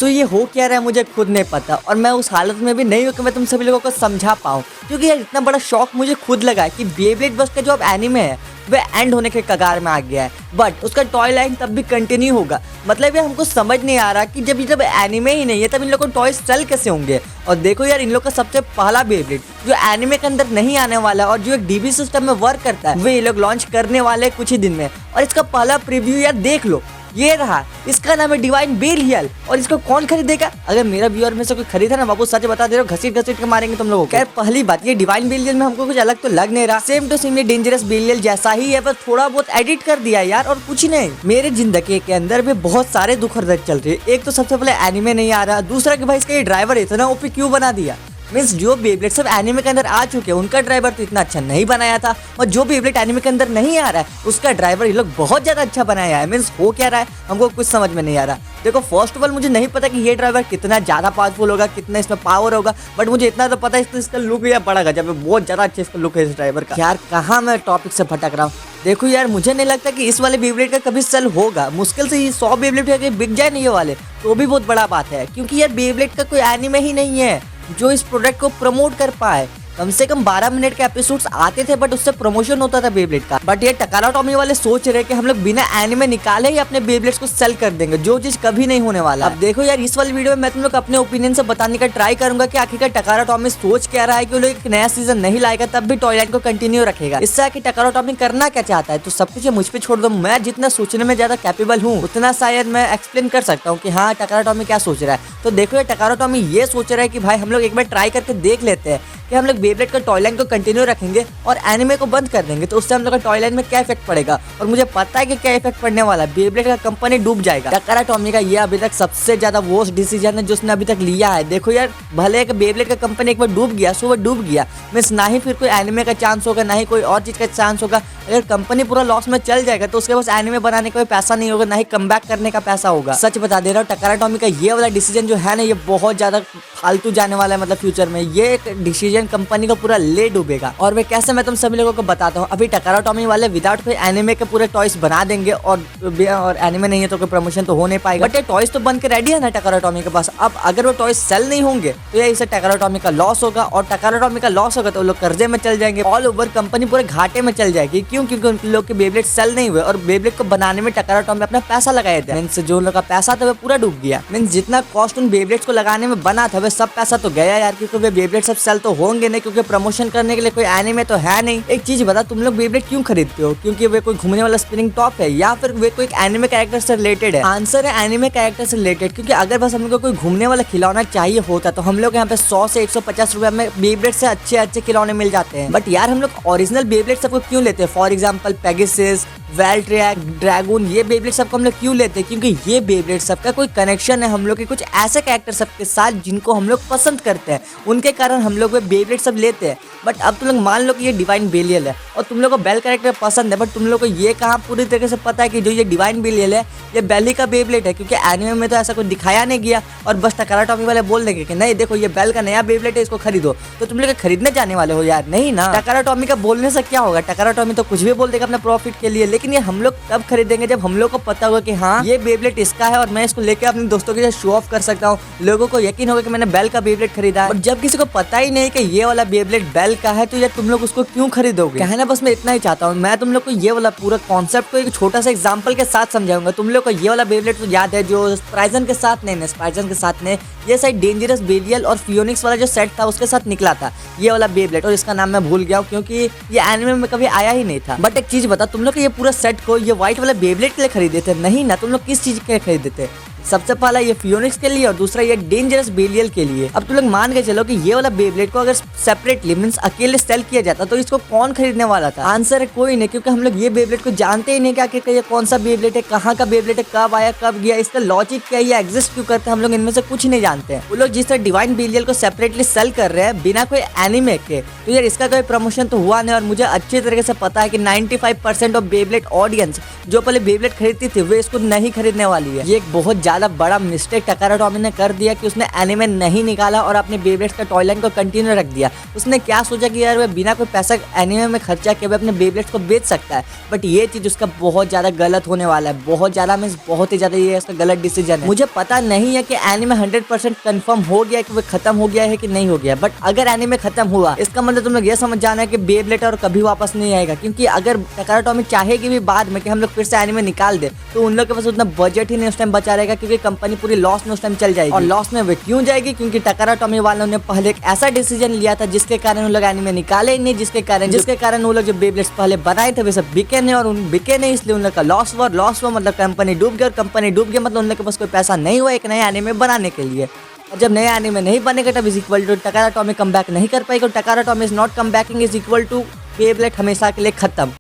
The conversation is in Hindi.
दोस्तों ये हो क्या रहा है मुझे खुद नहीं पता, और मैं उस हालत में भी नहीं हूँ कि मैं तुम सभी लोगों को समझा पाऊँ, क्योंकि यार इतना बड़ा शौक मुझे खुद लगा है कि बेब्लेड बस का जो अब एनिमे है वह एंड होने के कगार में आ गया है, बट उसका टॉय लाइन तब भी कंटिन्यू होगा। मतलब ये हमको समझ नहीं आ रहा कि जब एनिमे ही नहीं है तब इन लोगों को टॉयज सेल कैसे होंगे। और देखो यार इन लोग का सबसे पहला बेब्लेड जो एनिमे के अंदर नहीं आने वाला और जो एक डीबी सिस्टम में वर्क करता है, वे ये लोग लॉन्च करने वाले कुछ ही दिन में। और इसका पहला प्रीव्यू यार देख लो, ये रहा, इसका नाम है डिवाइन बेलियल। और इसको कौन खरीदेगा? अगर मेरा व्यूअर में से कोई खरीदा ना बाबू, सच बता दे रहा हूँ, घसीट घसीट के मारेंगे तुम लोगों को। खैर पहली बात, ये डिवाइन बेलियल में हमको कुछ अलग तो लग नहीं रहा, सेम टू सेम ये डेंजरस बेलियल जैसा ही है, बस थोड़ा बहुत एडिट कर दिया यार, और कुछ नहीं। मेरे जिंदगी के अंदर भी बहुत सारे दुख और दर्द चल रहे हैं। एक तो सबसे पहले एनिमे नहीं आ रहा, दूसरा कि भाई इसका ये ड्राइवर इतना ओपी क्यों बना दिया। मीन्स जो बेब्लेड सब एनिमे के अंदर आ चुके हैं उनका ड्राइवर तो इतना अच्छा नहीं बनाया था, और जो बेब्लेड एनिमे के अंदर नहीं आ रहा है उसका ड्राइवर ये लोग बहुत ज्यादा अच्छा बनाया है। मीन्स हो क्या रहा है हमको कुछ समझ में नहीं आ रहा। देखो फर्स्ट ऑफ ऑल मुझे नहीं पता कि ये ड्राइवर कितना ज्यादा पावरफुल होगा, कितना इसमें पावर होगा, बट मुझे इतना तो पता है इसका लुक यार बड़ा गजब है, बहुत ज्यादा अच्छा इसका लुक है इस ड्राइवर का। यार कहाँ मैं टॉपिक से भटक रहा हूँ। देखो यार मुझे नहीं लगता कि इस वाले बेब्लेड का कभी सेल होगा, मुश्किल से ये 100 बेब्लेड बिक जाए नहीं ये वाले, तो भी बहुत बड़ा बात है, क्योंकि यार बेब्लेड का कोई एनिमे ही नहीं है जो इस प्रोडक्ट को प्रमोट कर पाए। कम से कम 12 मिनट के एपिसोड्स आते थे, बट उससे प्रमोशन होता था बेब्लेड का। बट ये टकारा टॉमी वाले सोच रहे कि हम लोग बिना एनिमे निकाले ही अपने बेब्लेड्स को सेल कर देंगे, जो चीज कभी नहीं होने वाला। अब देखो यार इस वाली वीडियो में मैं तुम लोग अपने ओपिनियन से बताने का ट्राई करूंगा कि आखिरकार टकारा टॉमी सोच क्या रहा है कि वो लोग एक नया सीजन नहीं लाएगा तब भी टॉय लाइन को कंटिन्यू रखेगा। इससे आखिर टकारा टॉमी करना क्या चाहता है, तो सब कुछ मुझ पे छोड़ दो। मैं जितना सोचने में ज्यादा कैपेबल हूँ उतना शायद मैं एक्सप्लेन कर सकता हूँ कि हाँ टकारा टॉमी क्या सोच रहा है। तो देखो यार टकारा टॉमी ये सोच रहा है कि भाई हम लोग एक बार ट्राई करके देख लेते हैं कि हम लोग बेब्लेड का टॉय लाइन को कंटिन्यू रखेंगे और एनिमे को बंद कर देंगे, तो उससे हम लोग का टॉय लाइन में क्या इफेक्ट पड़ेगा। और मुझे पता है कि क्या इफेक्ट पड़ने वाला है, बेब्लेड का कंपनी डूब जाएगा। टकारा टॉमी का ये अभी तक सबसे ज्यादा वर्स्ट डिसीजन है जो उसने अभी तक लिया है। देखो यार भले एक बेब्लेड का कंपनी एक बार डूब गया सो वो डूब गया, मीन्स ना ही फिर कोई एनिमे का चांस होगा, ना ही कोई और चीज का चांस होगा। अगर कंपनी पूरा लॉस में चल जाएगा तो उसके पास एनिमे बनाने का पैसा नहीं होगा, ना ही कमबैक करने का पैसा होगा। सच बता दे रहा हूँ टकारा टॉमी का ये वाला डिसीजन जो है ना, ये बहुत ज्यादा फालतू जाने वाला है। मतलब फ्यूचर में ये डिसीजन कंपनी को पूरा ले डूबेगा। और वे कैसे मैं तुम सभी लोगों को बताता हूँ। अभी टकारा टॉमी वाले विदाउट कोई एनिमे के पूरे टॉयज बना देंगे, और एनिमे नहीं है तो कोई प्रमोशन तो हो नहीं पाएगा। बट ये टॉयज तो बन के रेडी है ना टकारा टॉमी के पास। अब अगर वो टॉयज सेल नहीं होंगे तो ये इससे टकारा टॉमी का लॉस होगा, और टकारा टॉमी का लॉस होगा तो लोग कर्जे में चल जाएंगे, ऑल ओवर कंपनी पूरे घाटे में चल जाएगी। क्यों? क्योंकि उन लोग के बेब्लेड सेल नहीं हुए, और बेब्लेड को बनाने में टकारा टॉमी अपना पैसा लगाए थे। मीन्स जो लोग का पैसा था वो पूरा डूब गया। मीन्स जितना कॉस्ट उन बेब्लेड्स को लगाने में बना था वह सब पैसा तो गया यार, क्योंकि वे बेब्लेड सब सेल तो होंगे नहीं, क्योंकि प्रमोशन करने के लिए कोई एनिमे तो है नहीं। एक चीज बता, तुम लोग बेब्लेड क्यों खरीदते हो? क्योंकि वे कोई घूमने वाला स्पिनिंग टॉप है, या फिर वे कोई एनिमे कैरेक्टर से रिलेटेड है? आंसर है एनिमे कैरेक्टर से रिलेटेड। क्योंकि अगर बस हम लोग को कोई घूमने वाला खिलौना चाहिए होता तो हम लोग यहाँ पे 100 से 150 रुपए में बेब्लेड से अच्छे अच्छे खिलौने मिल जाते हैं। बट यार हम लोग ओरिजिनल बेब्लेड सबको क्यों लेते हैं? फॉर एग्जाम्पल पेगासस, वेल्ट्रिक, ड्रैगन, ये बेब्लेड सबको हम लोग क्यों लेते हैं? क्योंकि ये बेब्लेड सबका कोई कनेक्शन है हम लोग के कुछ ऐसे कैरेक्टर सबके साथ जिनको हम लोग पसंद करते हैं, उनके कारण हम लोग वे बेब्लेड सब लेते हैं। बट अब तुम लोग मान लो कि ये डिवाइन बेलियल है और तुम लोग को बेल कैरेक्टर पसंद है, बट तुम लोग को ये कहाँ पूरी तरीके से पता है कि जो ये डिवाइन बेलियल है ये बेली का बेब्लेड है, क्योंकि एनिमे में तो ऐसा कुछ दिखाया नहीं गया। और बस टकारा टॉमी वाले बोल देंगे कि नहीं देखो ये बेल का नया बेब्लेड है, इसको खरीदो, तो तुम लोग खरीदने जाने वाले हो यार? नहीं ना। टकारा टॉमी का बोलने से क्या होगा? टकारा टॉमी तो कुछ भी बोल देगा अपने प्रॉफिट के लिए, लेकिन ये हम लोग तब खरीदेंगे जब हम लोग को पता होगा कि हाँ ये बेब्लेड इसका है और मैं इसको लेकर अपने दोस्तों के साथ शो ऑफ कर सकता हूँ। लोगों को यकीन होगा कि मैंने बेल का बेब्लेड खरीदा है। और जब किसी को पता ही नहीं कि ये वाला बेब्लेड बेल का है तो यार तुम लोग उसको क्यों खरीदोगे? कहना बस मैं इतना ही चाहता हूँ। मैं तुम लोग को ये वाला पूरा कॉन्सेप्ट को एक छोटा सा एग्जांपल के साथ समझाऊंगा। तुम लोग को ये वाला बेब्लेड तो याद है जो स्पाइजन के साथ नहीं, स्पाइजन के साथ नहीं, ये साइड डेंजरस बेलियल और फियोनिक्स वाला जो सेट था उसके साथ निकला था ये वाला बेब्लेड, और इसका नाम मैं भूल गया हूँ क्योंकि ये एनिमे में कभी आया ही नहीं था। बट एक चीज बता, तुम लोग ये पूरा सेट को ये व्हाइट वाला बेब्लेड के लिए खरीदे थे? नहीं ना। तुम लोग किस चीज के लिए खरीदे थे? सबसे पहला ये फियोनिक्स के लिए और दूसरा ये डेंजरस बेलियल के लिए। अब तुम लोग मान के चलो कि ये वाला बेब्लेड को अगर सेपरेटली मींस अकेले सेल किया जाता तो इसको कौन खरीदने वाला था? आंसर है कोई नहीं, क्योंकि हम लोग ये बेब्लेड को जानते ही नहीं कि आखिर ये कौन सा बेब्लेड है, कहाँ का बेब्लेड है, कब आया कब गया, इसका लॉजिक क्या है, ये एग्जिस्ट क्यों करते हैं, हम लोग इनमें से कुछ नहीं जानते हैं। वो लोग जिस तरह डिवाइन बेलियल को सेपरेटली सेल कर रहे हैं बिना कोई एनिमे के, तो यार इसका कोई प्रमोशन तो हुआ नहीं। और मुझे अच्छे तरीके से पता है कि 95% ऑफ बेब्लेड ऑडियंस जो पहले बेब्लेड खरीदती थी वे इसको नहीं खरीदने वाली है। ये एक बहुत ज़्यादा बड़ा मिस्टेक टकारा टॉमी ने कर दिया कि उसने एनिमे नहीं निकाला और अपने बेब्लेड्स का टॉय लाइन को कंटिन्यू रख दिया। उसने क्या सोचा कि यार वह बिना कोई पैसा एनिमे में खर्चा किए हुए अपने बेब्लेड्स को बेच सकता है, बट ये चीज़ उसका बहुत ज़्यादा गलत होने वाला है। बहुत ज़्यादा मीन्स बहुत ही ज़्यादा ये इसका गलत डिसीजन है। मुझे पता नहीं है कि एनिमे 100% कंफर्म हो गया कि वो खत्म हो गया है कि नहीं हो गया, बट अगर एनिमे खत्म हुआ इसका मतलब तुम लोग ये समझ जाना है कि बेब्लेड और कभी वापस नहीं आएगा। क्योंकि अगर टकारा टॉमी चाहेगी भी बाद में कि हम लोग फिर से एनिमे निकाल दे, तो उन लोग के पास उतना बजट ही नहीं उस टाइम बचा रहेगा, क्योंकि कंपनी पूरी लॉस में उस टाइम चल जाएगी। और लॉस में वे क्यों जाएगी? क्योंकि टकारा टॉमी वालों ने पहले एक ऐसा डिसीजन लिया था जिसके कारण उन लोग एनिमे निकाले ही नहीं, जिसके कारण वो लोग जो बेब्लेड्स पहले बनाए थे वे सब बिके नहीं, और उन बिके नहीं इसलिए उन लोग का लॉस हुआ मतलब कंपनी डूब गई, और कंपनी डूब गई मतलब उन लोग के पास कोई पैसा नहीं हुआ एक नया एनिमे बनाने के लिए। और जब नया एनिमे नहीं बनेगा तब is equal to Takara Tomy come back नहीं कर पाएगा। Takara Tomy is not come backing is equal to Beyblade हमेशा के लिए खत्म।